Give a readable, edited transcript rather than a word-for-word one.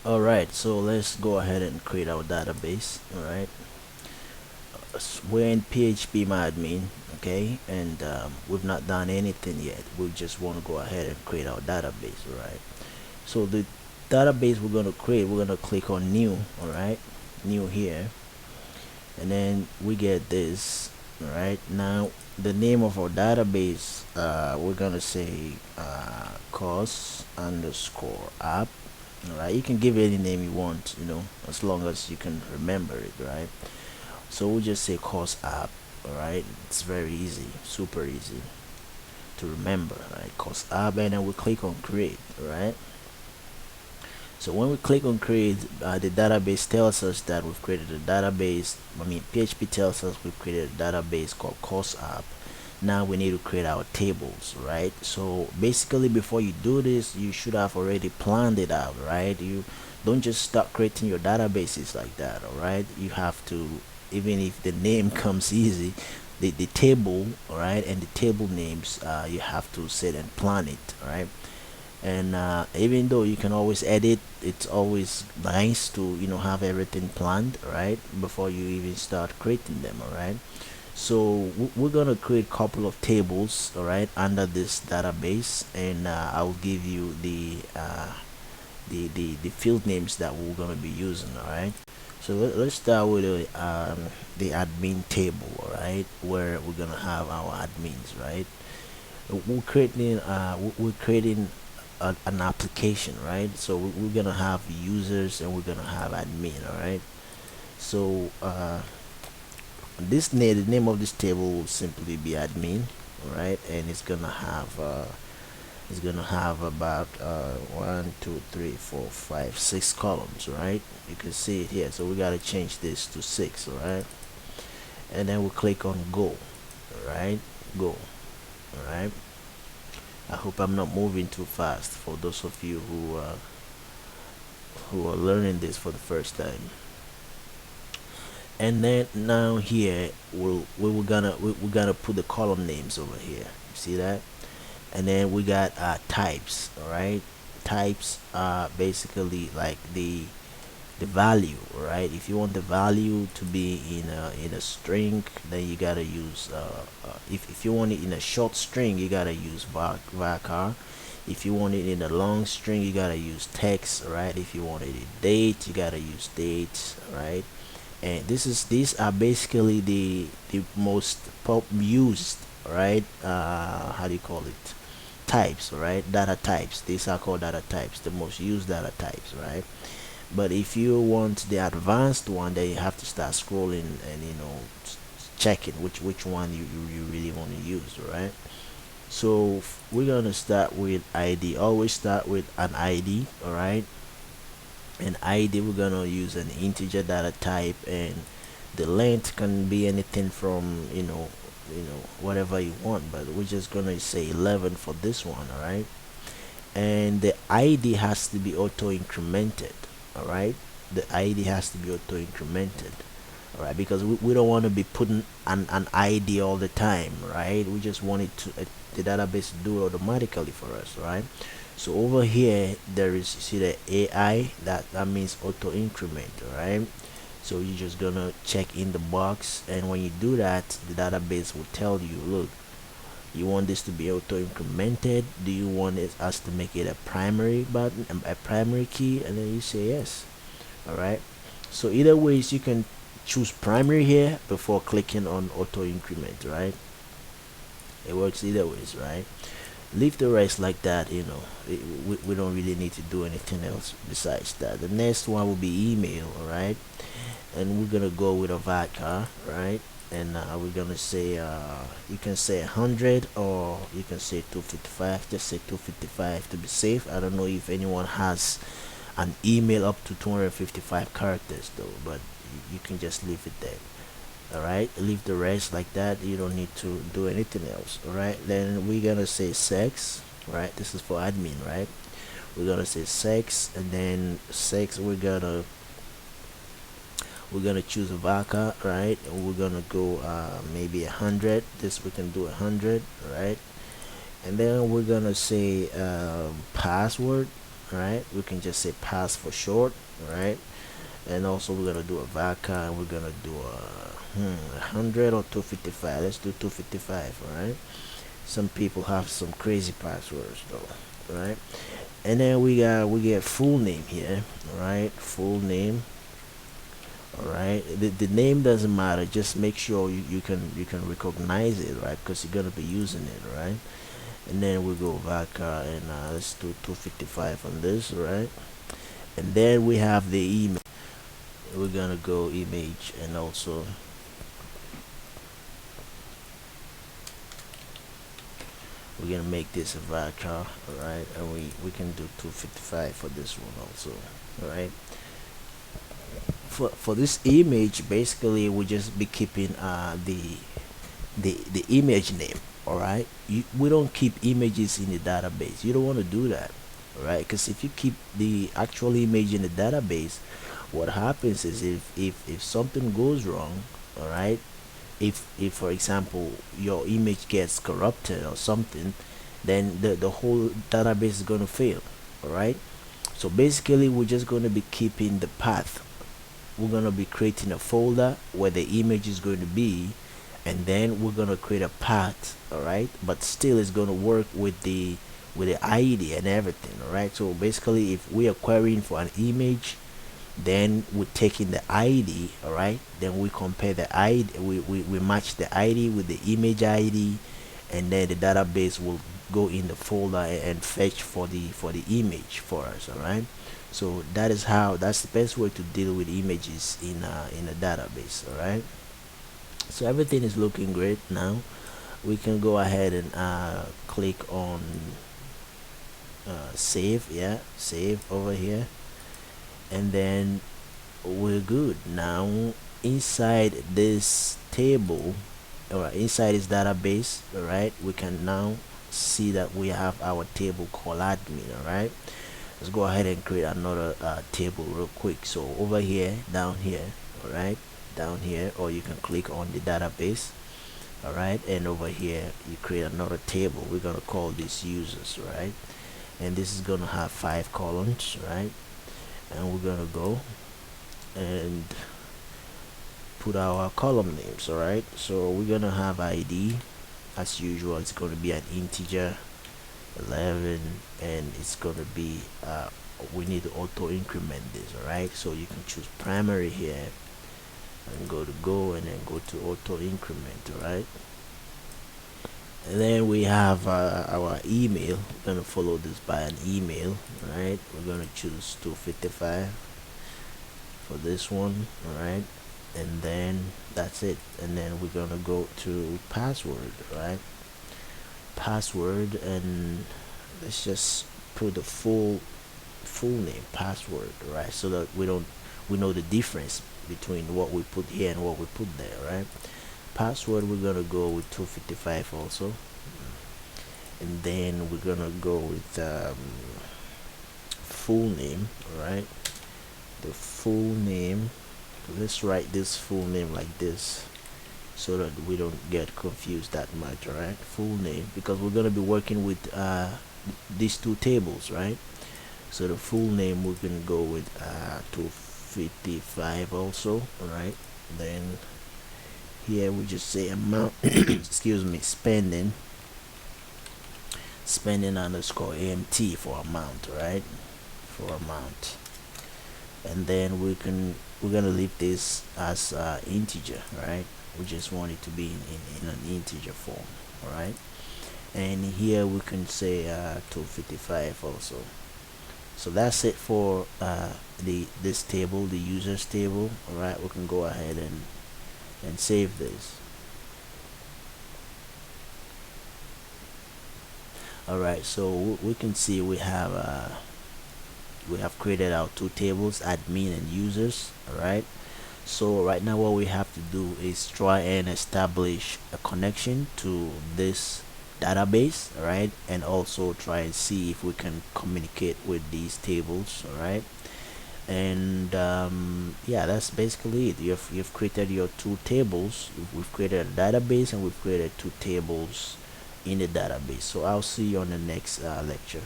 Alright, so let's go ahead and create our database. Alright, we're in PHP okay, and we've not done anything yet. We just want to go ahead and create our database. Alright, so the database we're going to create, we're going to click on new. Alright, new here, and then we get this. Alright, now the name of our database, we're going to say course underscore app. Alright, you can give it any name you want, as long as you can remember it, right? So we'll just say course app. Alright, it's very easy, super easy to remember, right? Course app, and then we click on create. Alright, so when we click on create, the database tells us that we've created a database. PHP tells us we've created a database called course app. Now we need to create our tables, right? So basically, before you do this, you should have already planned it out, right? You don't just start creating your databases like that. All right, you have to, even if the name comes easy, the table, all right, and the table names, you have to sit and plan it, all right? And even though you can always edit, it's always nice to have everything planned, right, before you even start creating them. All right, so we're gonna create a couple of tables, all right, under this database, and I'll give you the field names that we're gonna be using. All right, so let's start with the admin table. All right, where we're gonna have our admins, right? We're creating an application, right? So we're gonna have users and we're gonna have admin. All right, so the name of this table will simply be admin. All right, and it's gonna have about 1 2 3 4 5 6 columns, right? You can see it here, so we got to change this to 6. All right, and then we click on go. All right, go. All right, I hope I'm not moving too fast for those of you who are learning this for the first time. And then now here we're gonna put the column names over here. You see that? And then we got types. All right, types are basically like the value. All right, if you want the value to be in a string, then you gotta use if you want it in a short string, you gotta use varchar. If you want it in a long string, you gotta use text. Right, if you want it in date, you gotta use date. Right, and these are basically the most used, right, how do you call it, types, right? Data types. These are called data types, the most used data types, right? But if you want the advanced one, then you have to start scrolling and checking which one you really want to use, right? So we're gonna start with ID. Always start with an ID. All right, an ID, we're gonna use an integer data type, and the length can be anything from whatever you want, but we're just gonna say 11 for this one. All right, and the ID has to be auto incremented. All right, the ID has to be auto incremented. All right, because we don't want to be putting an ID all the time, right? We just want it to the database to do it automatically for us, right? So over here there is, you see the AI, that means auto increment. All right, so you're just gonna check in the box, and when you do that, the database will tell you, look, you want this to be auto incremented, do you want us to make it a primary button, a primary key, and then you say yes. All right, so either ways you can choose primary here before clicking on auto increment, right? It works either ways, right? Leave the rest like that. We don't really need to do anything else besides that. The next one will be email. All right, and we're gonna go with a varchar, right? And we're gonna say you can say 100 or you can say 255. Just say 255 to be safe. I don't know if anyone has an email up to 255 characters though, but you can just leave it there. All right, leave the rest like that. You don't need to do anything else. All right, then we're gonna say sex. Right, this is for admin, right? We're gonna say sex, and then sex we're gonna choose a varchar, right? And we're gonna go maybe 100. This we can do 100, right? And then we're gonna say password. All right, we can just say pass for short. All right, and also we're gonna do a vaca, and we're gonna do a 100 or 255. Let's do 255. All right, some people have some crazy passwords though. All right, and then we get full name here. All right, full name. All right, the name doesn't matter, just make sure you can recognize it, right? Because you're gonna be using it, right? And then we go back and let's do 255 on this, right? And then we have the email. We're gonna go image, and also we're gonna make this a varchar. All right, and we can do 255 for this one also. All right, for this image, basically we just be keeping the image name. All right, we don't keep images in the database. You don't want to do that. All right, because if you keep the actual image in the database, what happens is if something goes wrong, all right, if for example your image gets corrupted or something, then the whole database is going to fail. All right, so basically we're just going to be keeping the path. We're going to be creating a folder where the image is going to be, and then we're going to create a path. All right, but still it's going to work with the ID and everything. All right, so basically if we are querying for an image, then we take in the ID. All right, then we compare the ID, we match the ID with the image ID, and then the database will go in the folder and fetch for the image for us. All right, so that's the best way to deal with images in a database. All right, so everything is looking great now. We can go ahead and click on save. Yeah, save over here, and then we're good now. Inside this table, or inside this database, all right, we can now see that we have our table called admin. All right, let's go ahead and create another table real quick. So over here, down here, all right, down here, or you can click on the database. All right, and over here you create another table. We're gonna call this users, right? And this is gonna have 5 columns, right? And we're gonna go and put our column names. All right, so we're gonna have ID as usual. It's gonna be an integer 11, and it's gonna be we need to auto increment this. All right, so you can choose primary here and go and then go to auto increment. All right, and then we have our email. We're gonna follow this by an email. All right, we're gonna choose 255 for this one. All right, and then that's it. And then we're gonna go to password. Right, password, and let's just put the full name password, right? So that we know the difference between what we put here and what we put there, right? Password, we're gonna go with 255 also, and then we're gonna go with full name. Right, the full name. Let's write this full name like this so that we don't get confused that much. All right, full name, because we're gonna be working with these two tables, right? So the full name, we can go with 255 also. All right, then here we just say amount excuse me, spending underscore amt for amount, right? For amount, and then we're gonna leave this as integer, right? We just want it to be in an integer form. All right, and here we can say 255 also. So that's it for this table, the users table. All right, we can go ahead and save this. All right, so we can see we have created our two tables, admin and users. All right, so right now what we have to do is try and establish a connection to this database. All right, and also try and see if we can communicate with these tables. All right, and yeah, that's basically it. You've created your two tables. We've created a database, and we've created two tables in the database. So I'll see you on the next lecture.